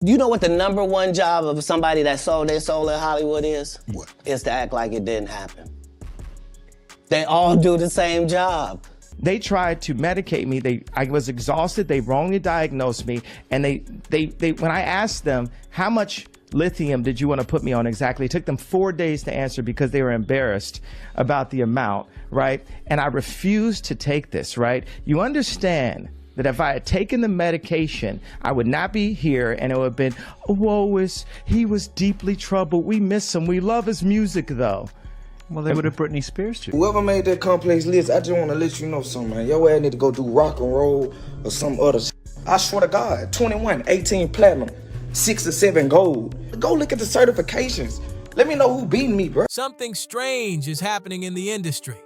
You know what the #1 job of somebody that sold their soul in Hollywood is? What? Is to act like it didn't happen. They all do the same job. They tried to medicate me. I was exhausted. They wrongly diagnosed me. And when I asked them, how much lithium did you want to put me on exactly? It took them 4 days to answer because they were embarrassed about the amount, right? And I refused to take this, right? You understand that if I had taken the medication, I would not be here, and it would have been, he was deeply troubled. We miss him. We love his music, though. Well, they would have Britney Spears too. Whoever made that complex list, I just want to let you know something, man. Your ass need to go do rock and roll or some other shit. I swear to God, 21, 18 platinum, 6 or 7 gold. Go look at the certifications. Let me know who beating me, bro. Something strange is happening in the industry.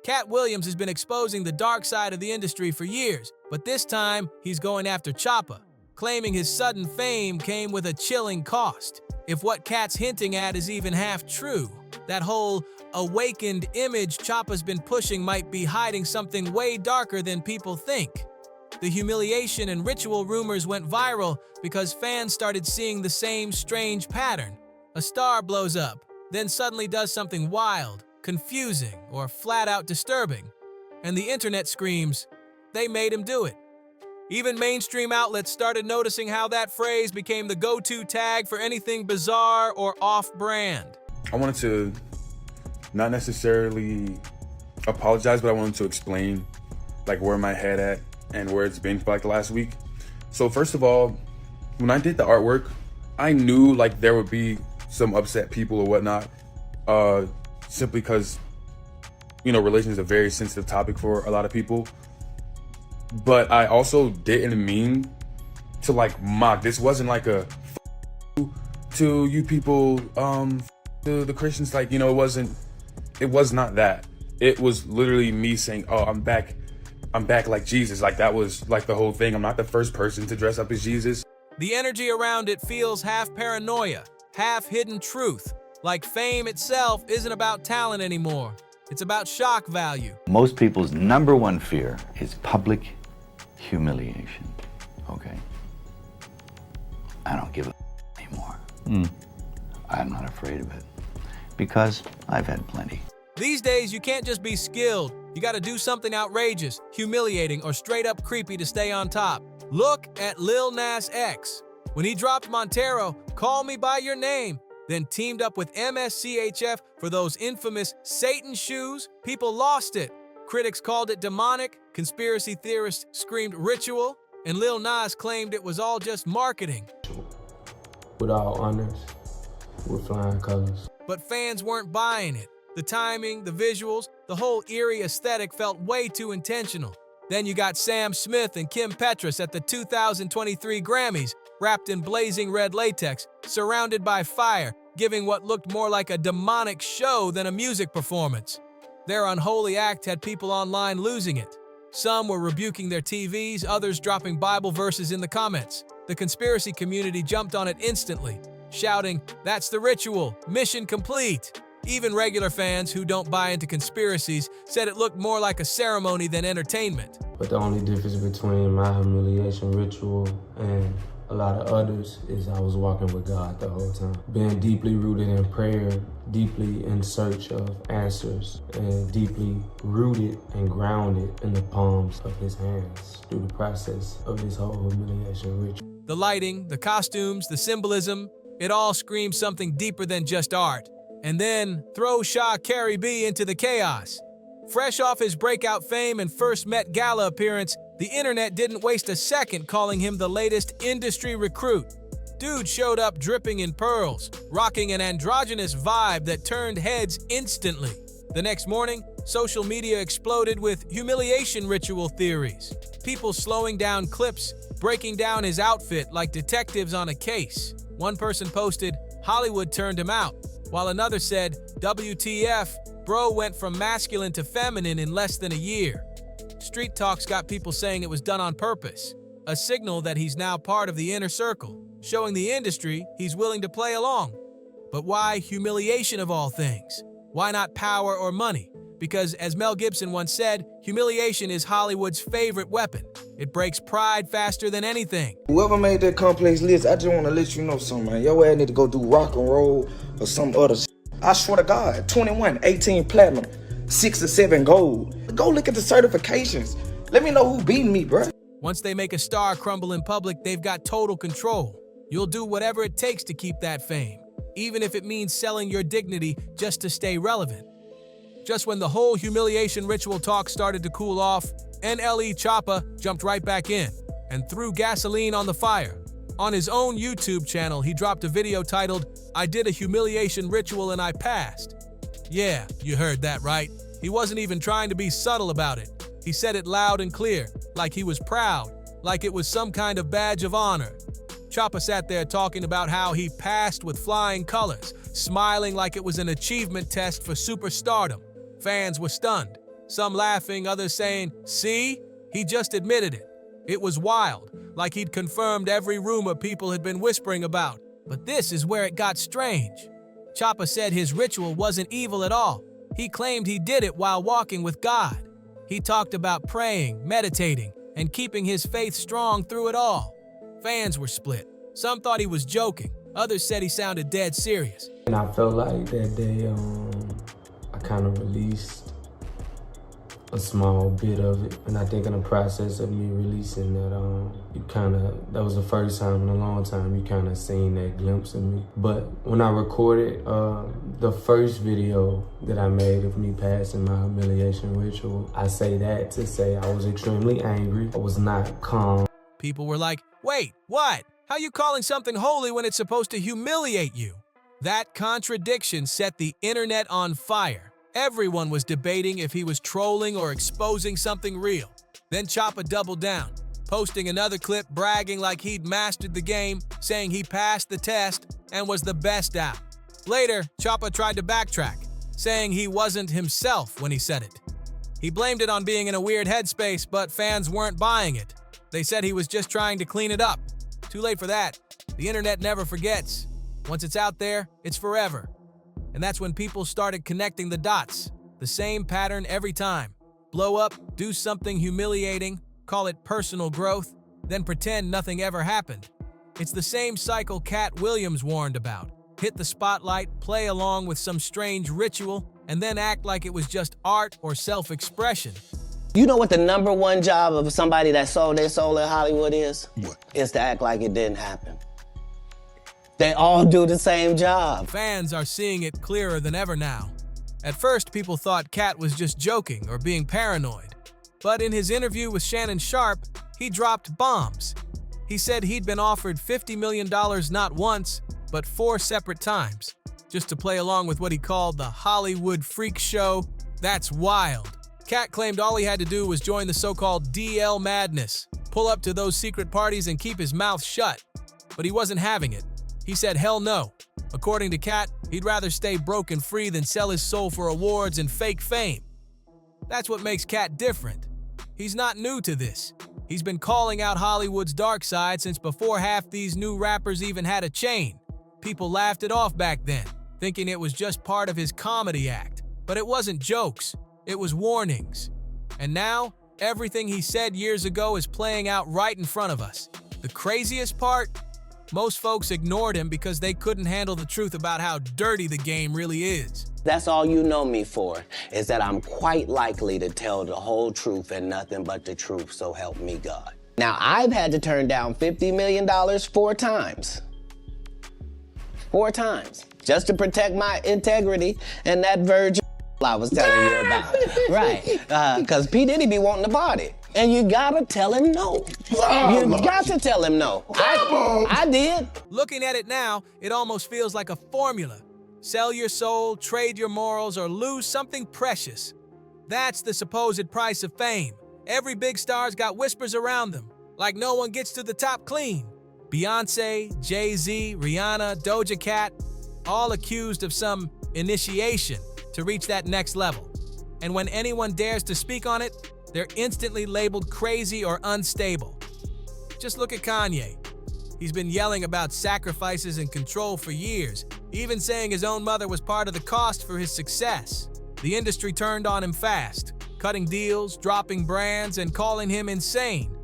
Katt Williams has been exposing the dark side of the industry for years, but this time he's going after Choppa, claiming his sudden fame came with a chilling cost. If what Katt's hinting at is even half true, that whole awakened image Choppa's been pushing might be hiding something way darker than people think. The humiliation and ritual rumors went viral because fans started seeing the same strange pattern. A star blows up, then suddenly does something wild, confusing, or flat-out disturbing. And the internet screams, they made him do it. Even mainstream outlets started noticing how that phrase became the go-to tag for anything bizarre or off-brand. I wanted to not necessarily apologize, but I wanted to explain like where my head at and where it's been for like the last week. So first of all, when I did the artwork, I knew like there would be some upset people or whatnot, simply because, you know, religion is a very sensitive topic for a lot of people. But I also didn't mean to like mock. This wasn't like a to you people, to the Christians, like, you know, it was not that. It was literally me saying, oh, I'm back like Jesus. Like that was like the whole thing. I'm not the first person to dress up as Jesus. The energy around it feels half paranoia, half hidden truth. Like fame itself isn't about talent anymore. It's about shock value. Most people's #1 fear is public humiliation, okay? I don't give a anymore. I'm not afraid of it because I've had plenty. These days, you can't just be skilled. You gotta do something outrageous, humiliating, or straight up creepy to stay on top. Look at Lil Nas X. When he dropped Montero, Call Me By Your Name, then teamed up with MSCHF for those infamous Satan shoes, people lost it. Critics called it demonic, conspiracy theorists screamed ritual, and Lil Nas claimed it was all just marketing. With all honors, with flying colors. But fans weren't buying it. The timing, the visuals, the whole eerie aesthetic felt way too intentional. Then you got Sam Smith and Kim Petras at the 2023 Grammys, wrapped in blazing red latex, surrounded by fire, giving what looked more like a demonic show than a music performance. Their unholy act had people online losing it. Some were rebuking their TVs, others dropping Bible verses in the comments. The conspiracy community jumped on it instantly, shouting, "That's the ritual, mission complete." Even regular fans who don't buy into conspiracies said it looked more like a ceremony than entertainment. But the only difference between my humiliation ritual and a lot of others is I was walking with God the whole time. Being deeply rooted in prayer, deeply in search of answers, and deeply rooted and grounded in the palms of his hands through the process of this whole humiliation ritual. The lighting, the costumes, the symbolism, it all screams something deeper than just art. And then throw Shah Carrie B into the chaos. Fresh off his breakout fame and first Met Gala appearance, the internet didn't waste a second calling him the latest industry recruit. Dude showed up dripping in pearls, rocking an androgynous vibe that turned heads instantly. The next morning, social media exploded with humiliation ritual theories. People slowing down clips, breaking down his outfit like detectives on a case. One person posted, "Hollywood turned him out," while another said, "WTF, bro went from masculine to feminine in less than a year." Street talks got people saying it was done on purpose, a signal that he's now part of the inner circle, showing the industry he's willing to play along. But why humiliation of all things? Why not power or money? because, as Mel Gibson once said, humiliation is Hollywood's favorite weapon. It breaks pride faster than anything. Whoever made that complex list, I just want to let you know something, man. Your ass need to go do rock and roll or some other shit. I swear to God, 21, 18 platinum, 6 or 7 gold. Go look at the certifications. Let me know who beat me, bruh. Once they make a star crumble in public, they've got total control. You'll do whatever it takes to keep that fame, even if it means selling your dignity just to stay relevant. Just when the whole humiliation ritual talk started to cool off, NLE Choppa jumped right back in and threw gasoline on the fire. On his own YouTube channel, he dropped a video titled, "I did a humiliation ritual and I passed." Yeah, you heard that right. He wasn't even trying to be subtle about it. He said it loud and clear, like he was proud, like it was some kind of badge of honor. Choppa sat there talking about how he passed with flying colors, smiling like it was an achievement test for superstardom. Fans were stunned, some laughing, others saying, "See? He just admitted it." It was wild, like he'd confirmed every rumor people had been whispering about. But this is where it got strange. Choppa said his ritual wasn't evil at all. He claimed he did it while walking with God. He talked about praying, meditating, and keeping his faith strong through it all. Fans were split. Some thought he was joking. Others said he sounded dead serious. And I felt like that day, I kind of released a small bit of it. And I think in the process of me releasing that, that was the first time in a long time you kind of seen that glimpse of me. But when I recorded the first video that I made of me passing my humiliation ritual, I say that to say I was extremely angry. I was not calm. People were like, "Wait, what? How you calling something holy when it's supposed to humiliate you?" That contradiction set the internet on fire. Everyone was debating if he was trolling or exposing something real. Then Choppa doubled down, posting another clip bragging like he'd mastered the game, saying he passed the test and was the best out. Later, Choppa tried to backtrack, saying he wasn't himself when he said it. He blamed it on being in a weird headspace, but fans weren't buying it. They said he was just trying to clean it up. Too late for that. The internet never forgets. Once it's out there, it's forever. And that's when people started connecting the dots. The same pattern every time. Blow up, do something humiliating, call it personal growth, then pretend nothing ever happened. It's the same cycle Katt Williams warned about. Hit the spotlight, play along with some strange ritual, and then act like it was just art or self-expression. You know what the #1 job of somebody that sold their soul in Hollywood is? What? Is to act like it didn't happen. They all do the same job. Fans are seeing it clearer than ever now. At first, people thought Katt was just joking or being paranoid. But in his interview with Shannon Sharpe, he dropped bombs. He said he'd been offered $50 million not once, but 4 separate times, just to play along with what he called the Hollywood freak show. That's wild. Katt claimed all he had to do was join the so-called DL madness, pull up to those secret parties and keep his mouth shut. But he wasn't having it. He said hell no. According to Katt, he'd rather stay broke and free than sell his soul for awards and fake fame. That's what makes Katt different. He's not new to this. He's been calling out Hollywood's dark side since before half these new rappers even had a chain. People laughed it off back then, thinking it was just part of his comedy act. But it wasn't jokes, it was warnings. And now, everything he said years ago is playing out right in front of us. The craziest part? Most folks ignored him because they couldn't handle the truth about how dirty the game really is. That's all you know me for, is that I'm quite likely to tell the whole truth and nothing but the truth, so help me God. Now, I've had to turn down $50 million 4 times. 4 times. Just to protect my integrity and that virgin I was telling you about. Right, because P. Diddy be wanting to party. And you gotta tell him no. You got to tell him no. I did. Looking at it now, it almost feels like a formula. Sell your soul, trade your morals, or lose something precious. That's the supposed price of fame. Every big star's got whispers around them, like no one gets to the top clean. Beyonce, Jay-Z, Rihanna, Doja Cat, all accused of some initiation to reach that next level. And when anyone dares to speak on it, they're instantly labeled crazy or unstable. Just look at Kanye. He's been yelling about sacrifices and control for years, even saying his own mother was part of the cost for his success. The industry turned on him fast, cutting deals, dropping brands, and calling him insane.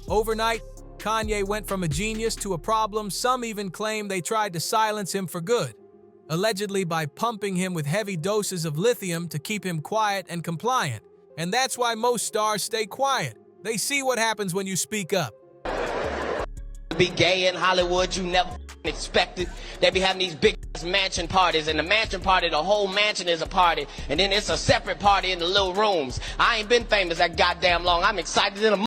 Overnight, Kanye went from a genius to a problem. Some even claim they tried to silence him for good, allegedly by pumping him with heavy doses of lithium to keep him quiet and compliant. And that's why most stars stay quiet. They see what happens when you speak up. Be gay in Hollywood, you never expected. They be having these big mansion parties, and the mansion party, the whole mansion is a party, and then it's a separate party in the little rooms. I ain't been famous that goddamn long. I'm excited in a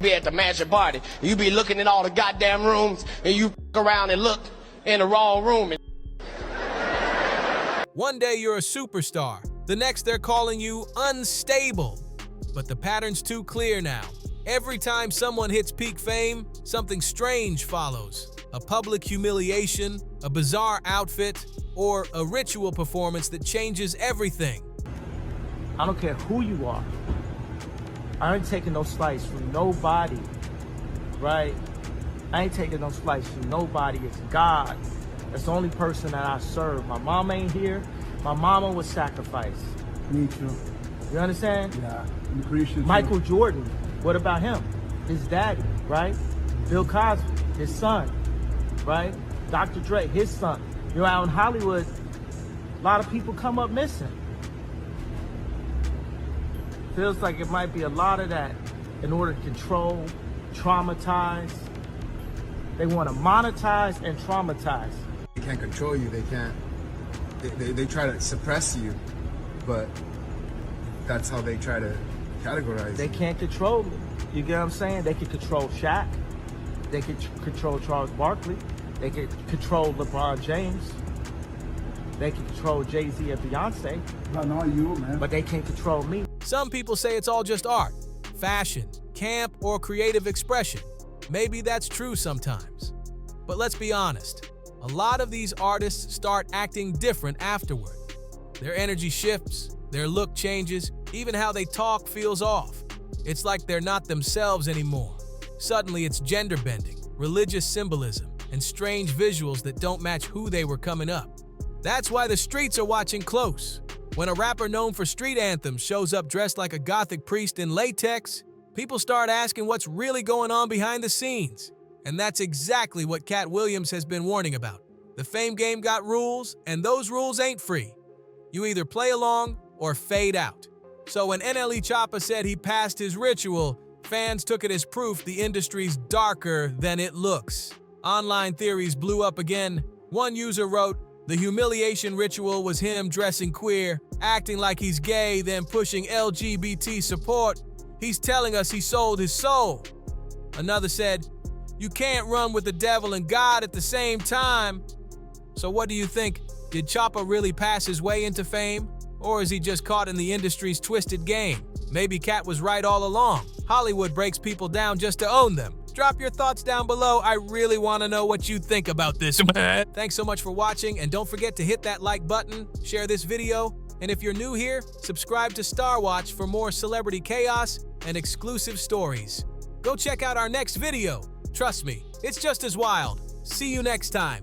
be at the mansion party. You be looking in all the goddamn rooms, and you around and look in the wrong room. One day you're a superstar. The next they're calling you unstable. But the pattern's too clear now. Every time someone hits peak fame, something strange follows. A public humiliation, a bizarre outfit, or a ritual performance that changes everything. I don't care who you are. I ain't taking no slice from nobody, right? I ain't taking no slice from nobody. It's God. That's the only person that I serve. My mom ain't here. My mama was sacrificed. Me too. You understand? Yeah, I'm Christian. Michael Jordan, what about him? His daddy, right? Bill Cosby, his son, right? Dr. Dre, his son. You know, out in Hollywood, a lot of people come up missing. Feels like it might be a lot of that in order to control, traumatize. They want to monetize and traumatize. They can't control you. They can't. They try to suppress you, but that's how they try to categorize. They can't control me. You get what I'm saying? They can control Shaq. They can control Charles Barkley. They can control LeBron James. They can control Jay-Z and Beyonce. But not you, man. But they can't control me. Some people say it's all just art, fashion, camp, or creative expression. Maybe that's true sometimes. But let's be honest. A lot of these artists start acting different afterward. Their energy shifts, their look changes, even how they talk feels off. It's like they're not themselves anymore. Suddenly it's gender bending, religious symbolism, and strange visuals that don't match who they were coming up. That's why the streets are watching close. When a rapper known for street anthems shows up dressed like a gothic priest in latex, people start asking what's really going on behind the scenes. And that's exactly what Katt Williams has been warning about. The fame game got rules, and those rules ain't free. You either play along or fade out. So when NLE Choppa said he passed his ritual, fans took it as proof the industry's darker than it looks. Online theories blew up again. One user wrote, "The humiliation ritual was him dressing queer, acting like he's gay, then pushing LGBT support. He's telling us he sold his soul." Another said, "You can't run with the devil and God at the same time." So what do you think? Did Choppa really pass his way into fame? Or is he just caught in the industry's twisted game? Maybe Katt was right all along. Hollywood breaks people down just to own them. Drop your thoughts down below. I really want to know what you think about this. Thanks so much for watching, and don't forget to hit that like button, share this video, and if you're new here, subscribe to Star Watch for more celebrity chaos and exclusive stories. Go check out our next video. Trust me, it's just as wild. See you next time.